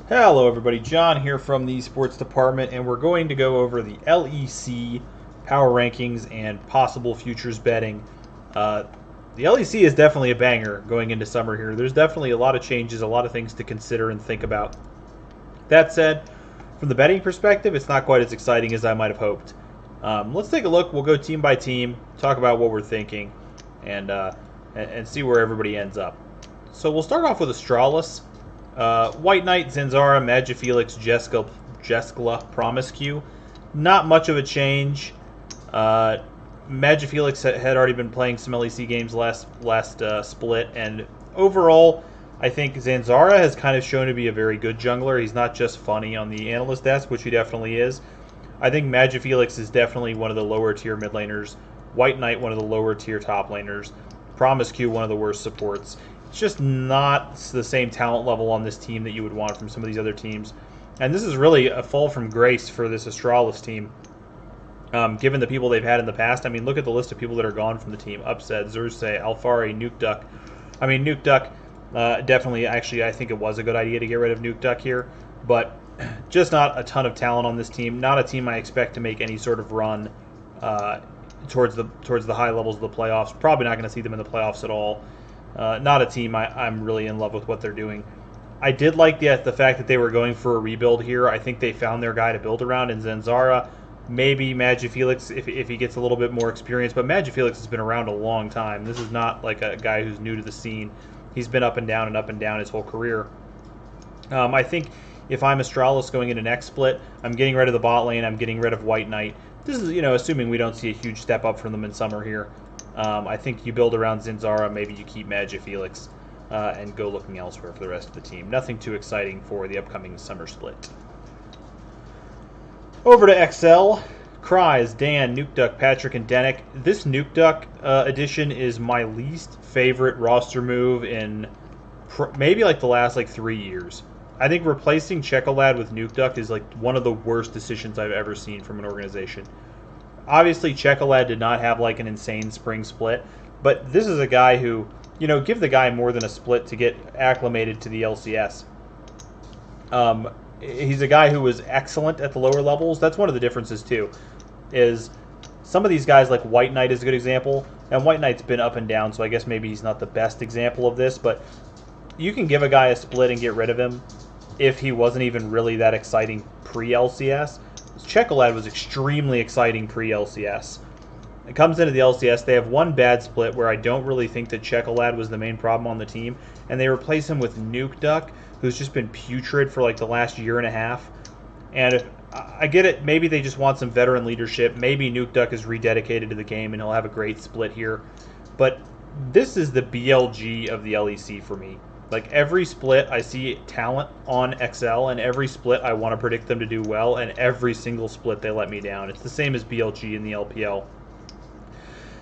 Hello everybody, John here from the Esports Department, and we're going to go over the LEC power rankings and possible futures betting. The LEC is definitely a banger going into summer here. There's definitely a lot of changes, a lot of things to consider and think about. That said, from the betting perspective, it's not quite as exciting as I might have hoped. Let's take a look. We'll go team by team, talk about what we're thinking, and see where everybody ends up. So we'll start off with Astralis. White Knight, Zanzara, Magifelix, Jeskla, Promiscu. Not much of a change. Magifelix had already been playing some LEC games last split, and overall, I think Zanzara has kind of shown to be a very good jungler. He's not just funny on the analyst desk, which he definitely is. I think Magifelix is definitely one of the lower tier mid laners. White Knight, one of the lower tier top laners. Promiscu, one of the worst supports. It's just not the same talent level on this team that you would want from some of these other teams. And this is really a fall from grace for this Astralis team, given the people they've had in the past. I mean, look at the list of people that are gone from the team. Upset, Xerxes, Alfari, Nukeduck. I mean, Nukeduck, definitely, actually, I think it was a good idea to get rid of Nukeduck here. But just not a ton of talent on this team. Not a team I expect to make any sort of run towards the high levels of the playoffs. Probably not going to see them in the playoffs at all. Not a team I'm really in love with what they're doing. I did like the fact that they were going for a rebuild here. I think they found their guy to build around in Zanzara. Maybe Magifelix if he gets a little bit more experience. But Magifelix has been around a long time. This is not like a guy who's new to the scene. He's been up and down his whole career. I think if I'm Astralis going into next split, I'm getting rid of the bot lane. I'm getting rid of White Knight. This is, assuming we don't see a huge step up from them in summer here. I think you build around Zanzara, maybe you keep Magifelix, and go looking elsewhere for the rest of the team. Nothing too exciting for the upcoming summer split. Over to XL. Cries, Dan, Nukeduck, Patrick, and Denick. This Nukeduck edition is my least favorite roster move in maybe like the last 3 years. I think replacing Checolad with Nukeduck is like one of the worst decisions I've ever seen from an organization. Obviously, Checolad did not have like an insane spring split, but this is a guy who, give the guy more than a split to get acclimated to the LCS. He's a guy who was excellent at the lower levels. That's one of the differences too, is some of these guys like White Knight is a good example, and White Knight's been up and down, so I guess maybe he's not the best example of this, but you can give a guy a split and get rid of him if he wasn't even really that exciting pre-LCS. Checolad was extrememely exciting pre-LCS. It comes into the LCS, they have one bad split where I don't really think that Checolad was the main problem on the team, and they replace him with Nukeduck, who's just been putrid for like the last year and a half. And I get it, maybe they just want some veteran leadership, maybe Nukeduck is rededicated to the game and he'll have a great split here, but this is the BLG of the LEC for me. Like every split, I see talent on XL, and every split I want to predict them to do well, and every single split they let me down. It's the same as BLG in the LPL.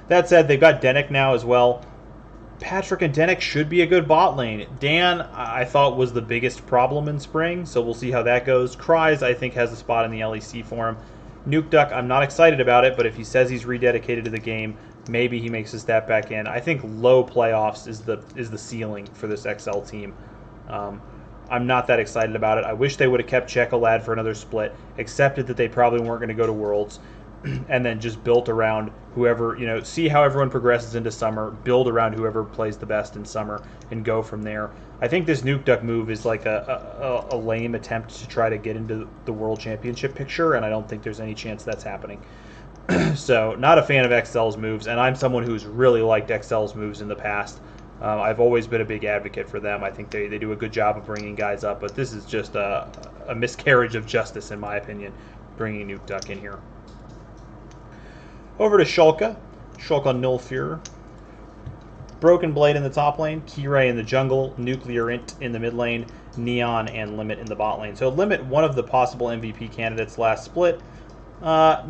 That said, they've got Denick now as well. Patrick and Denick should be a good bot lane. Dan, I thought, was the biggest problem in spring, so we'll see how that goes. Cries, I think, has a spot in the LEC for him. Nukeduck, I'm not excited about it, but if he says he's rededicated to the game, maybe he makes a step back in. I think low playoffs is the ceiling for this XL team. I'm not that excited about it. I wish they would have kept Checolad for another split, accepted that they probably weren't going to go to Worlds, and then just built around whoever, see how everyone progresses into summer, build around whoever plays the best in summer, and go from there. I think this Nukeduck move is like a lame attempt to try to get into the World Championship picture, and I don't think there's any chance that's happening. So, not a fan of XL's moves, and I'm someone who's really liked XL's moves in the past. I've always been a big advocate for them. I think they do a good job of bringing guys up, but this is just a miscarriage of justice, in my opinion, bringing Nukeduck in here. Over to Shulka. Shulka Nulfur. Broken Blade in the top lane, Kirei in the jungle, Nuclear Int in the mid lane, Neon and Limit in the bot lane. So Limit, one of the possible MVP candidates last split.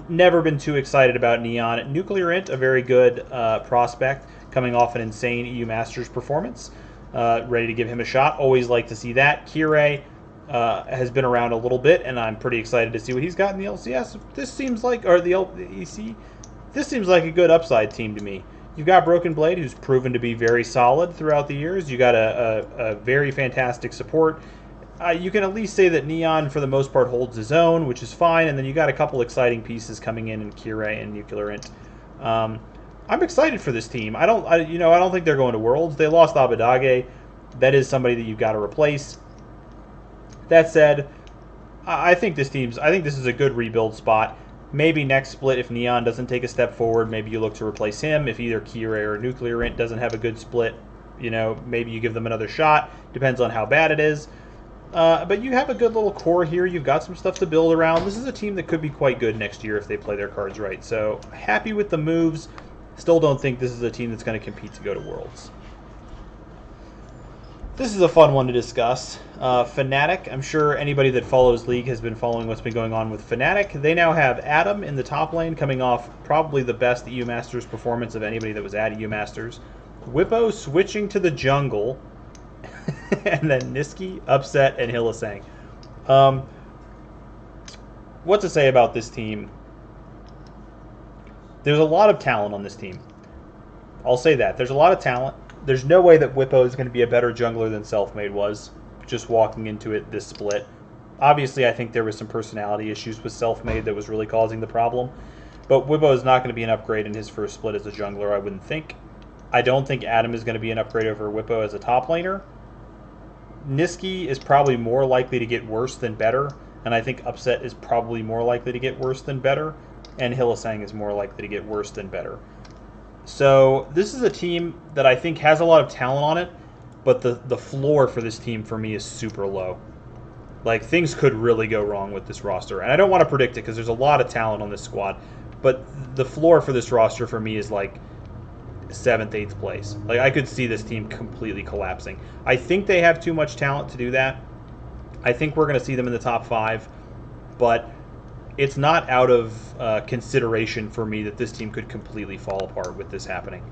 Never been too excited about Neon. Nuclear Int, a very good prospect, coming off an insane EU Masters performance. Ready to give him a shot. Always like to see that. Kirei has been around a little bit, and I'm pretty excited to see what he's got in the LCS. This seems like, or the LEC, this seems like a good upside team to me. You've got Broken Blade, who's proven to be very solid throughout the years. You got a very fantastic support. You can at least say that Neon, for the most part, holds his own, which is fine. And then you got a couple exciting pieces coming in Kira and Nuclearint. I'm excited for this team. I don't think they're going to Worlds. They lost Abadage. That is somebody that you've got to replace. That said, I think this is a good rebuild spot. Maybe next split, if Neon doesn't take a step forward, maybe you look to replace him. If either Kira or Nuclearint doesn't have a good split, maybe you give them another shot. Depends on how bad it is. But you have a good little core here. You've got some stuff to build around. This is a team that could be quite good next year if they play their cards right. So happy with the moves. Still don't think this is a team that's going to compete to go to Worlds. This is a fun one to discuss. Fnatic. I'm sure anybody that follows League has been following what's been going on with Fnatic. They now have Adam in the top lane, coming off probably the best EU Masters performance of anybody that was at EU Masters. Whippo switching to the jungle. And then Niski, Upset, and Hillisang. What to say about this team? There's a lot of talent on this team. I'll say that. There's a lot of talent. There's no way that Whippo is going to be a better jungler than Selfmade was, just walking into it this split. Obviously, I think there was some personality issues with Selfmade that was really causing the problem. But Whippo is not going to be an upgrade in his first split as a jungler, I wouldn't think. I don't think Adam is going to be an upgrade over Whippo as a top laner. Niski is probably more likely to get worse than better, and I think Upset is probably more likely to get worse than better, and Hillisang is more likely to get worse than better. So this is a team that I think has a lot of talent on it, but the floor for this team for me is super low. Like, things could really go wrong with this roster, and I don't want to predict it because there's a lot of talent on this squad, but the floor for this roster for me is like 7th, 8th place. Like, I could see this team completely collapsing. I think they have too much talent to do that. I think we're going to see them in the top 5, but it's not out of consideration for me that this team could completely fall apart with this happening.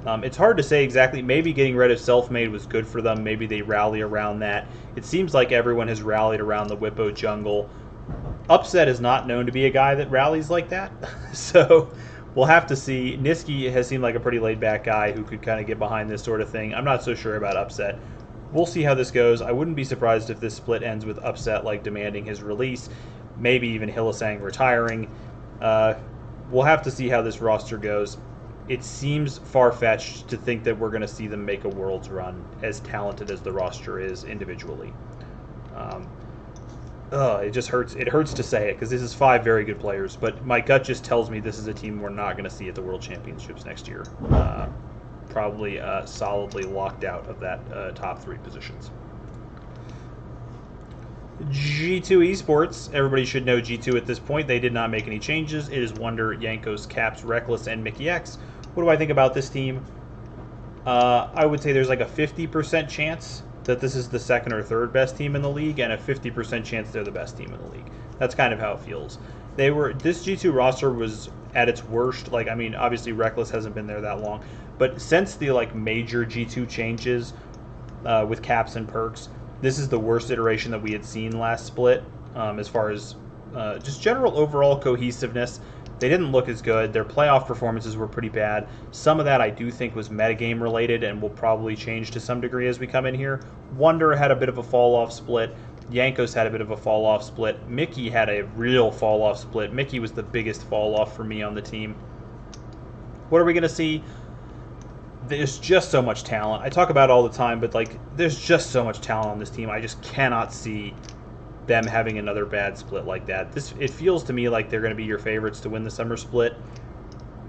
It's hard to say exactly. Maybe getting rid of Selfmade was good for them. Maybe they rally around that. It seems like everyone has rallied around the Whippo jungle. Upset is not known to be a guy that rallies like that. So we'll have to see. Niski has seemed like a pretty laid-back guy who could kind of get behind this sort of thing. I'm not so sure about Upset. We'll see how this goes. I wouldn't be surprised if this split ends with Upset like demanding his release. Maybe even Hillisang retiring. We'll have to see how this roster goes. It seems far-fetched to think that we're going to see them make a Worlds run, as talented as the roster is individually. It just hurts. It hurts to say it because this is 5 very good players, but my gut just tells me this is a team we're not going to see at the World Championships next year. Probably solidly locked out of that top 3 positions. G2 Esports. Everybody should know G2 at this point. They did not make any changes. It is Wonder, Yankos, Caps, Reckless, and Mickey X. What do I think about this team? I would say there's like a 50% chance that this is the 2nd or 3rd best team in the league, and a 50% chance they're the best team in the league. That's kind of how it feels. This G2 roster was at its worst. Like, I mean, obviously Reckless hasn't been there that long, but since the major G2 changes with caps and perks, this is the worst iteration that we had seen last split, as far as just general overall cohesiveness. They didn't look as good. Their playoff performances were pretty bad. Some of that I do think was metagame related and will probably change to some degree as we come in here. Wonder had a bit of a fall-off split. Yankos had a bit of a fall-off split. Mickey had a real fall-off split. Mickey was the biggest fall-off for me on the team. What are we going to see? There's just so much talent. I talk about it all the time, but there's just so much talent on this team. I just cannot see them having another bad split like that. It feels to me like they're going to be your favorites to win the summer split.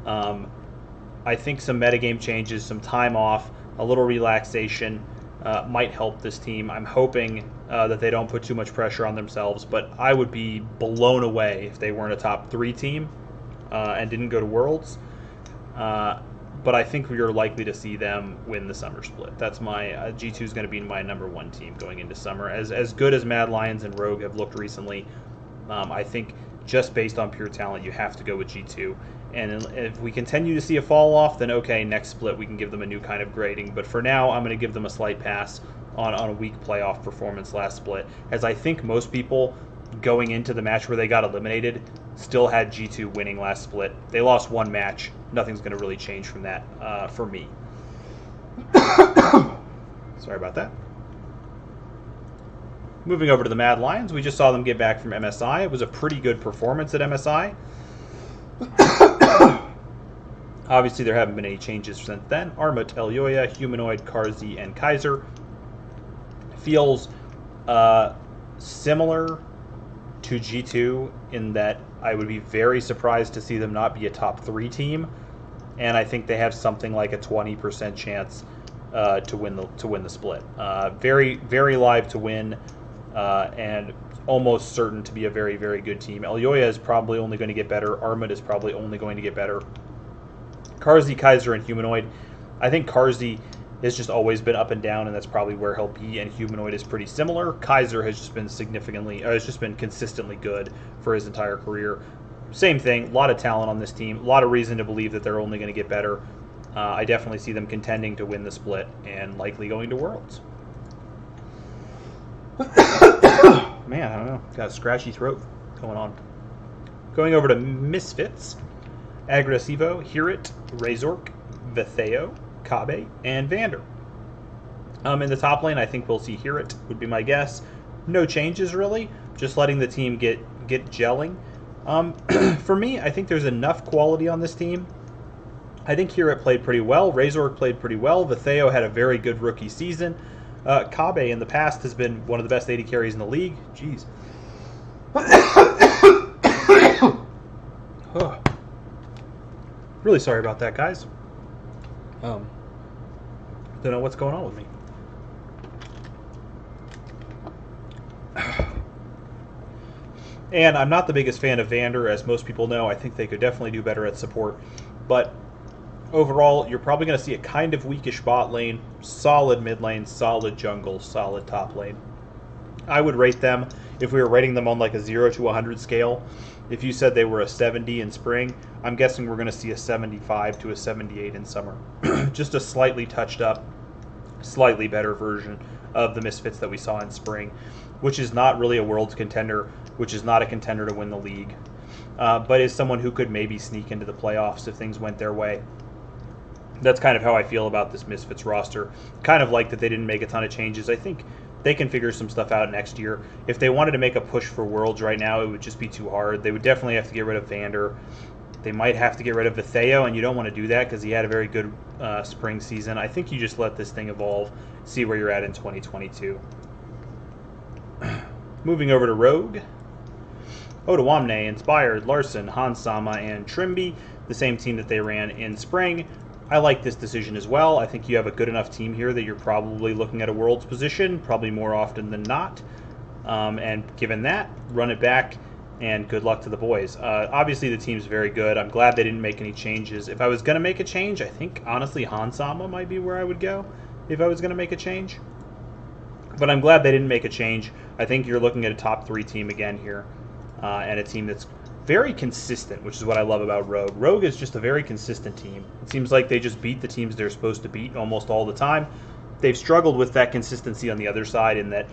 I think some metagame changes, some time off, a little relaxation might help this team. I'm hoping that they don't put too much pressure on themselves, but I would be blown away if they weren't a top 3 team and didn't go to Worlds. But I think we are likely to see them win the summer split. That's my G2 is going to be my number 1 team going into summer. As good as Mad Lions and Rogue have looked recently, I think just based on pure talent, you have to go with G2. And if we continue to see a fall off, then okay, next split we can give them a new kind of grading. But for now, I'm going to give them a slight pass on a weak playoff performance last split, as I think most people going into the match where they got eliminated still had G2 winning last split. They lost 1 match. Nothing's going to really change from that for me. Sorry about that. Moving over to the Mad Lions, we just saw them get back from MSI. It was a pretty good performance at MSI. Obviously, there haven't been any changes since then. Armut, Elyoya, Humanoid, Karzi, and Kaiser. Feels similar to G2 in that I would be very surprised to see them not be a top 3 team, and I think they have something like a 20% chance to win the split. Very, very live to win, and almost certain to be a very, very good team. Elyoya is probably only going to get better. Armut is probably only going to get better. Karzi, Kaiser, and Humanoid. I think Karzi has just always been up and down, and that's probably where he'll be. And Humanoid is pretty similar. Kaiser has just been consistently good for his entire career. Same thing. A lot of talent on this team. A lot of reason to believe that they're only going to get better. I definitely see them contending to win the split and likely going to Worlds. Man, I don't know. Got a scratchy throat going on. Going over to Misfits. Agresivo, Hirit, Razork, Vetheo, Kabe, and Vander. In the top lane, I think we'll see Hirit, would be my guess. No changes, really. Just letting the team get gelling. For me, I think there's enough quality on this team. I think Hirit played pretty well. Razork played pretty well. Vetheo had a very good rookie season. Kabe in the past has been one of the best AD carries in the league. Jeez. Really sorry about that, guys. Don't know what's going on with me. And I'm not the biggest fan of Vander, as most people know. I think they could definitely do better at support. But overall, you're probably going to see a kind of weakish bot lane, solid mid lane, solid jungle, solid top lane. I would rate them, if we were rating them on like a 0 to 100 scale, if you said they were a 70 in spring, I'm guessing we're going to see a 75 to a 78 in summer. Just a slightly touched up, slightly better version of the Misfits that we saw in spring, which is not really a Worlds contender, which is not a contender to win the league, but is someone who could maybe sneak into the playoffs if things went their way. That's kind of how I feel about this Misfits roster. Kind of like that they didn't make a ton of changes. I think they can figure some stuff out next year. If they wanted to make a push for Worlds right now, it would just be too hard. They would definitely have to get rid of Vander. They might have to get rid of Vetheo, and you don't want to do that because he had a very good spring season. I think you just let this thing evolve, see where you're at in 2022. Moving over to Rogue. Odoamne, Inspired, Larson, Hansama, and Trimby, the same team that they ran in spring. I like this decision as well. I think you have a good enough team here that you're probably looking at a Worlds position, probably more often than not. And given that, run it back, and good luck to the boys. Obviously, the team's very good. I'm glad they didn't make any changes. If I was going to make a change, I think, honestly, Hansama might be where I would go if I was going to make a change. But I'm glad they didn't make a change. I think you're looking at a top 3 team again here, and a team that's very consistent, which is what I love about Rogue. Rogue is just a very consistent team. It seems like they just beat the teams they're supposed to beat almost all the time. They've struggled with that consistency on the other side in that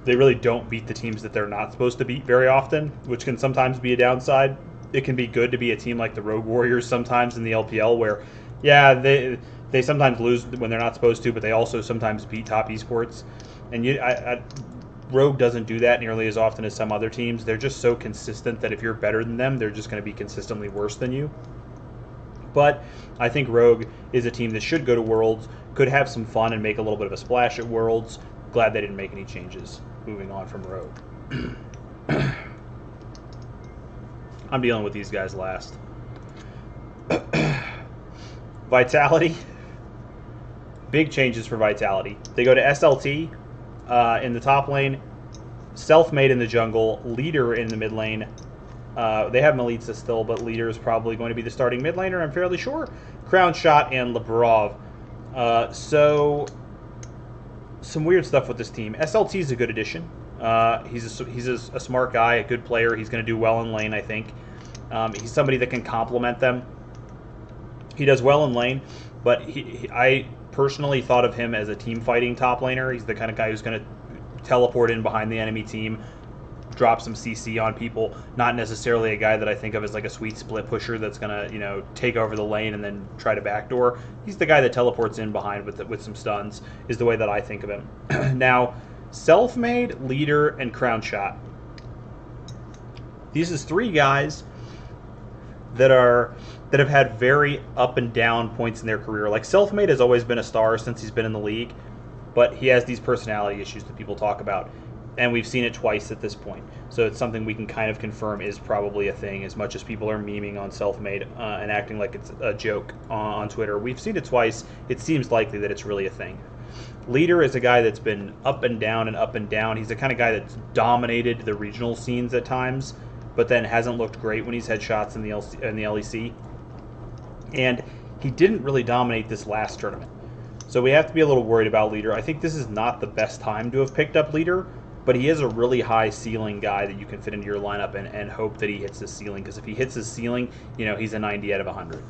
they really don't beat the teams that they're not supposed to beat very often, which can sometimes be a downside. It can be good to be a team like the Rogue Warriors sometimes in the LPL where, yeah, they sometimes lose when they're not supposed to, but they also sometimes beat top esports. And Rogue doesn't do that nearly as often as some other teams. They're just so consistent that if you're better than them, they're just going to be consistently worse than you. But I think Rogue is a team that should go to Worlds, could have some fun and make a little bit of a splash at Worlds. Glad they didn't make any changes. Moving on from Rogue. I'm dealing with these guys last. Vitality. Big changes for Vitality. They go to SLT in the top lane, Self-Made in the jungle, Leader in the mid lane. They have Melitza still, but Leader is probably going to be the starting mid laner, I'm fairly sure. Crown Shot and Labrov. So, some weird stuff with this team. SLT is a good addition. He's a smart guy, a good player. He's going to do well in lane, I think. He's somebody that can complement them. He does well in lane, but I personally thought of him as a team fighting top laner. He's the kind of guy who's going to teleport in behind the enemy team, drop some CC on people. Not necessarily a guy that I think of as like a sweet split pusher that's going to, take over the lane and then try to backdoor. He's the guy that teleports in behind with some stuns, is the way that I think of him. Now, Self-Made, Leader, and Crown Shot. These is 3 guys that have had very up and down points in their career. Like Self-Made has always been a star since he's been in the league, but he has these personality issues that people talk about, and we've seen it twice at this point. So it's something we can kind of confirm is probably a thing, as much as people are memeing on Self-Made and acting like it's a joke on Twitter. We've seen it twice. It seems likely that it's really a thing. Leader is a guy that's been up and down and up and down. He's the kind of guy that's dominated the regional scenes at times, but then hasn't looked great when he's had shots in the LEC. And he didn't really dominate this last tournament. So we have to be a little worried about Leader. I think this is not the best time to have picked up Leader, but he is a really high ceiling guy that you can fit into your lineup and hope that he hits his ceiling. Because if he hits his ceiling, he's a 90 out of 100.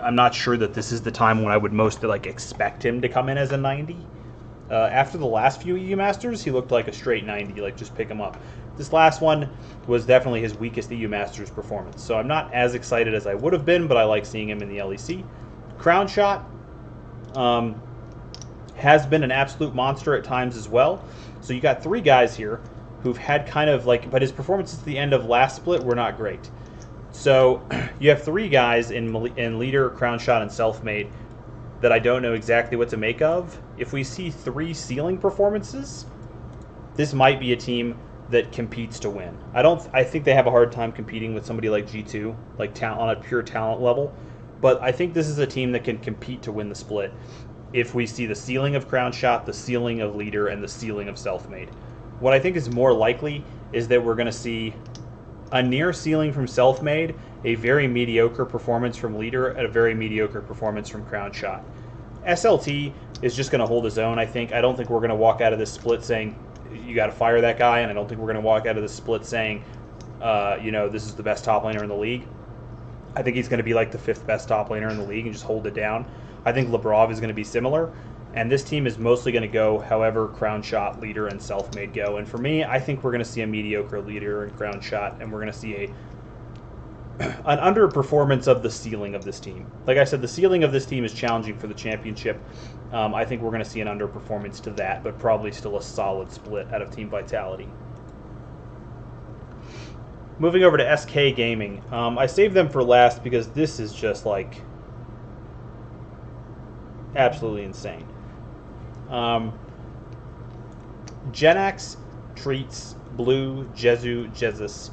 I'm not sure that this is the time when I would most expect him to come in as a 90. After the last few EU Masters, he looked like a straight 90, just pick him up. This last one was definitely his weakest EU Masters performance, so I'm not as excited as I would have been, but I like seeing him in the LEC. Crown Shot has been an absolute monster at times as well. So you got 3 guys here who've had kind of but his performances at the end of last split were not great. So you have 3 guys in Leader, Crown Shot, and Self-Made that I don't know exactly what to make of. If we see 3 ceiling performances, this might be a team that competes to win. I think they have a hard time competing with somebody like G2, on a pure talent level. But I think this is a team that can compete to win the split if we see the ceiling of Crown Shot, the ceiling of Leader, and the ceiling of Self-Made. What I think is more likely is that we're going to see a near ceiling from Self-Made, a very mediocre performance from Leader, and a very mediocre performance from Crown Shot. SLT is just going to hold his own, I think. I don't think we're going to walk out of this split saying, you got to fire that guy, and I don't think we're going to walk out of this split saying, this is the best top laner in the league. I think he's going to be the 5th best top laner in the league and just hold it down. I think Labrov is going to be similar, and this team is mostly going to go however Crown Shot, Leader, and Self-Made go. And for me, I think we're going to see a mediocre Leader and Crown Shot, and we're going to see an underperformance of the ceiling of this team. Like I said, the ceiling of this team is challenging for the championship. I think we're going to see an underperformance to that, but probably still a solid split out of Team Vitality. Moving over to SK Gaming. I saved them for last because this is just absolutely insane. Genax, Treats, Blue, Jesus.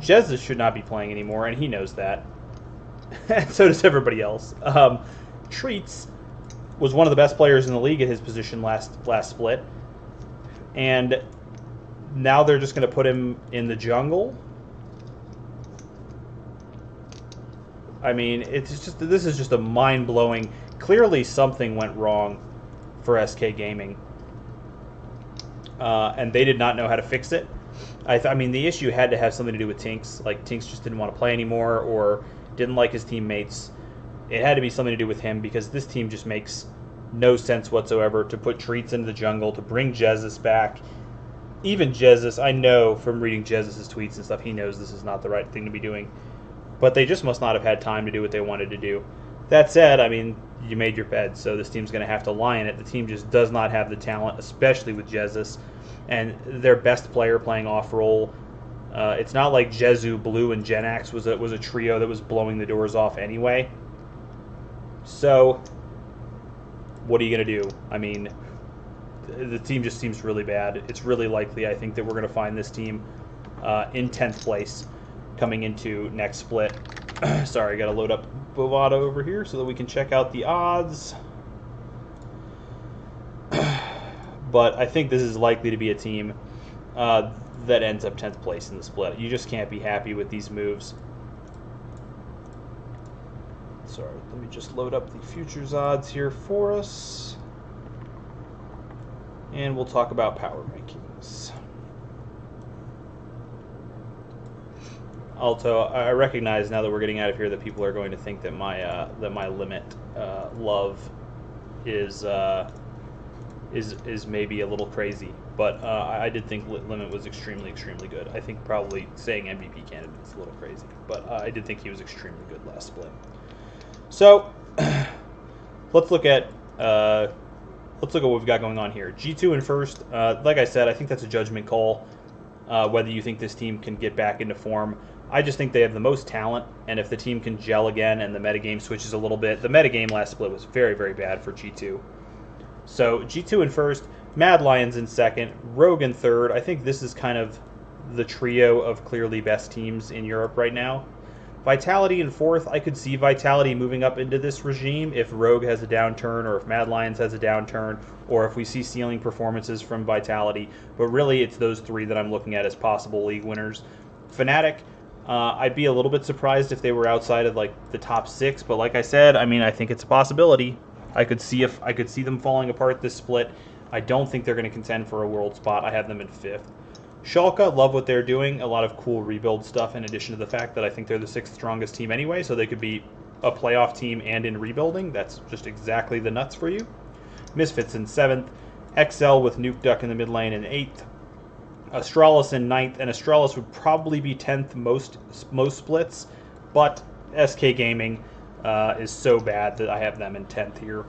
Jesus should not be playing anymore, and he knows that. And so does everybody else. Treats was one of the best players in the league at his position last split. And now they're just going to put him in the jungle. I mean, this is just a mind-blowing. Clearly something went wrong for SK Gaming. And they did not know how to fix it. I mean, the issue had to have something to do with Tinks. Tinks just didn't want to play anymore or didn't like his teammates. It had to be something to do with him because this team just makes no sense whatsoever to put Treats into the jungle, to bring Jesus back. Even Jesus, I know from reading Jesus' tweets and stuff, he knows this is not the right thing to be doing. But they just must not have had time to do what they wanted to do. That said, I mean, you made your bed, so this team's going to have to lie in it. The team just does not have the talent, especially with Jesus. And their best player playing off-role. It's not like Jezu, Blue, and Genax was a trio that was blowing the doors off anyway. So, what are you going to do? I mean, the team just seems really bad. It's really likely, I think, that we're going to find this team in 10th place coming into next split. Sorry, I got to load up Bovado over here so that we can check out the odds. But I think this is likely to be a team that ends up 10th place in the split. You just can't be happy with these moves. Sorry, let me just load up the futures odds here for us. And we'll talk about power rankings. Also, I recognize now that we're getting out of here that people are going to think that my limit love is maybe a little crazy, but I did think Limit was extremely good. I think probably saying MVP candidate is a little crazy, but I did think he was extremely good last split. So let's look at let's look at what we've got going on here. G2 in first. Like I said, I think that's a judgment call, whether you think this team can get back into form. I just think they have the most talent, and if the team can gel again and the metagame switches a little bit, the metagame last split was very, very bad for G2. So G2 in first, Mad Lions in second, Rogue in third. I think this is kind of the trio of clearly best teams in Europe right now. Vitality in fourth. I could see Vitality moving up into this regime if Rogue has a downturn, or if Mad Lions has a downturn, or if we see ceiling performances from Vitality. But really, it's those three that I'm looking at as possible league winners. Fnatic, I'd be a little bit surprised if they were outside of like the top six, but like I said, I mean, I think it's a possibility. I could see them falling apart this split. I don't think they're going to contend for a world spot. I have them in fifth. Schalke, love what they're doing. A lot of cool rebuild stuff, in addition to the fact that I think they're the sixth strongest team anyway, so they could be a playoff team and in rebuilding. That's just exactly the nuts for you. Misfits in seventh. XL with Nuke Duck in the mid lane in eighth. Astralis in ninth, and Astralis would probably be 10th most splits, but SK Gaming is so bad that I have them in 10th here.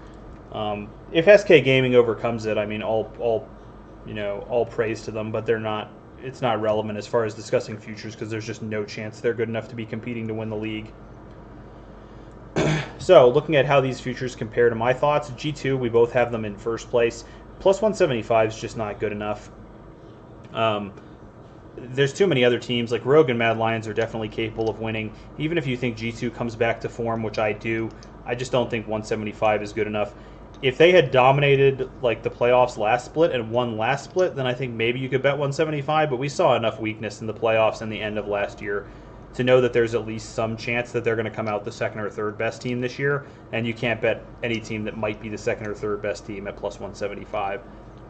If SK Gaming overcomes it, I mean, all praise to them, but they're not. It's not relevant as far as discussing futures because there's just no chance they're good enough to be competing to win the league. So, looking at how these futures compare to my thoughts, G2, we both have them in first place. Plus 175 is just not good enough. There's too many other teams, like Rogue and Mad Lions are definitely capable of winning. Even if you think G2 comes back to form, which I do, I just don't think 175 is good enough. If they had dominated like the playoffs last split and won last split, then I think maybe you could bet 175, but we saw enough weakness in the playoffs and the end of last year to know that there's at least some chance that they're going to come out the second or third best team this year, and you can't bet any team that might be the second or third best team at plus 175.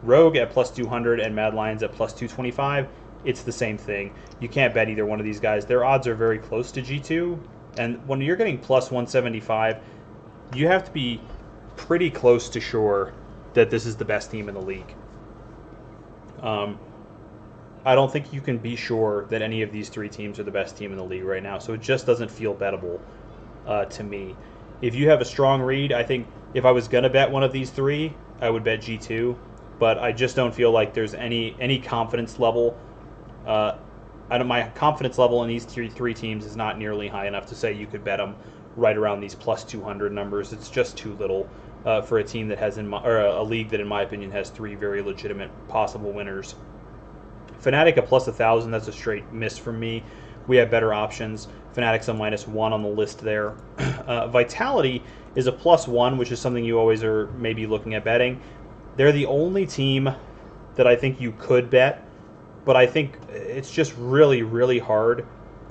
Rogue at plus 200 and Mad Lions at plus 225, it's the same thing. You can't bet either one of these guys. Their odds are very close to G2, and when you're getting plus 175, you have to be pretty close to sure that this is the best team in the league. I don't think you can be sure that any of these three teams are the best team in the league right now, so it just doesn't feel bettable to me. If you have a strong read, I think if I was going to bet one of these three, I would bet G2, but I just don't feel like there's any confidence level. My confidence level in these three teams is not nearly high enough to say you could bet them right around these plus 200 numbers. It's just too little for a team that has a league that, in my opinion, has three very legitimate possible winners. Fnatic a plus 1,000. That's a straight miss from me. We have better options. Fnatic's a -1 on the list there. Vitality is a +1, which is something you always are maybe looking at betting. They're the only team that I think you could bet, but I think it's just really, really hard.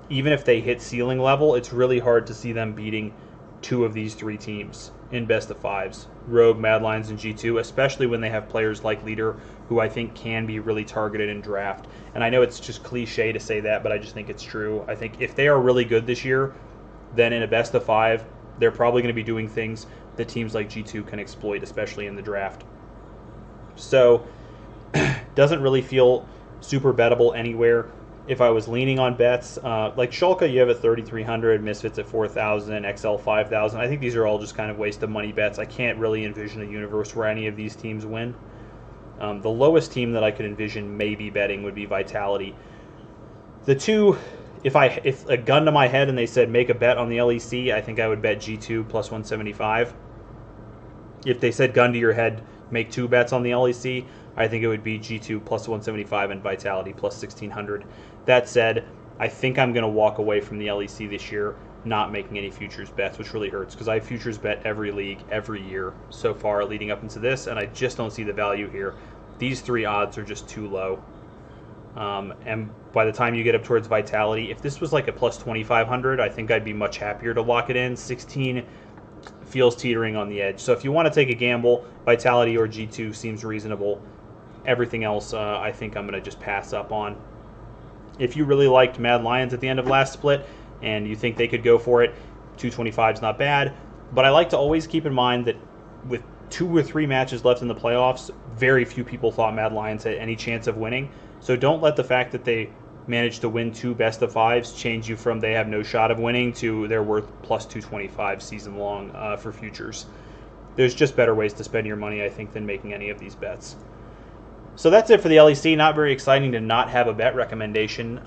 Even if they hit ceiling level, it's really hard to see them beating two of these three teams in best of fives. Rogue, Mad Lions, and G2, especially when they have players like Leader, who I think can be really targeted in draft. And I know it's just cliche to say that, but I just think it's true. I think if they are really good this year, then in a best of five, they're probably going to be doing things that teams like G2 can exploit, especially in the draft. So, doesn't really feel super bettable anywhere. If I was leaning on bets, like Schalke, you have at 3,300, Misfits at 4,000, XL 5,000. I think these are all just kind of waste of money bets. I can't really envision a universe where any of these teams win. The lowest team that I could envision maybe betting would be Vitality. The two, if a gun to my head and they said make a bet on the LEC, I think I would bet G2 plus 175. If they said gun to your head, make two bets on the LEC, I think it would be G2 plus 175 and Vitality plus 1,600. That said, I think I'm going to walk away from the LEC this year, not making any futures bets, which really hurts because I futures bet every league every year so far leading up into this, and I just don't see the value here. These three odds are just too low. And by the time you get up towards Vitality, if this was like a plus 2,500, I think I'd be much happier to lock it in. 16 feels teetering on the edge. So if you want to take a gamble, Vitality or G2 seems reasonable. Everything else, I think I'm going to just pass up on. If you really liked Mad Lions at the end of last split and you think they could go for it, 225 is not bad. But I like to always keep in mind that with 2 or 3 matches left in the playoffs, very few people thought Mad Lions had any chance of winning. So don't let the fact that they managed to win 2 best of 5s change you from they have no shot of winning to they're worth plus 225 season long for futures. there's just better ways to spend your money, I think, than making any of these bets. So that's it for the LEC. Not very exciting to not have a bet recommendation,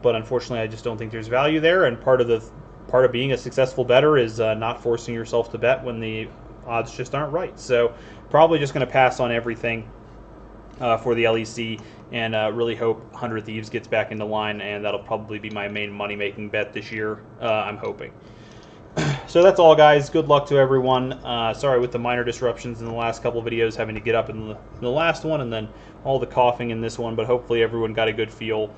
but unfortunately, I just don't think there's value there. And part of being a successful bettor is not forcing yourself to bet when the odds just aren't right. So probably just going to pass on everything for the LEC, and really hope 100 Thieves gets back into line, and that'll probably be my main money-making bet this year, I'm hoping. So that's all, guys. Good luck to everyone. Sorry with the minor disruptions in the last couple of videos, having to get up in the last one, and then all the coughing in this one, but hopefully everyone got a good feel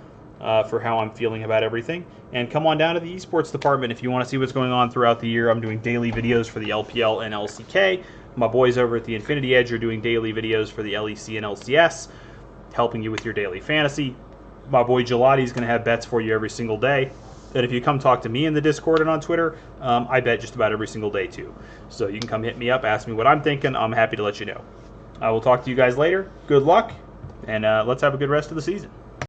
for how I'm feeling about everything. And come on down to the esports department if you want to see what's going on throughout the year. I'm doing daily videos for the LPL and LCK. My boys over at the Infinity Edge are doing daily videos for the LEC and LCS, helping you with your daily fantasy. My boy Gelati is going to have bets for you every single day. And if you come talk to me in the Discord and on Twitter, I bet just about every single day too. So you can come hit me up, ask me what I'm thinking. I'm happy to let you know. I will talk to you guys later. Good luck, and let's have a good rest of the season.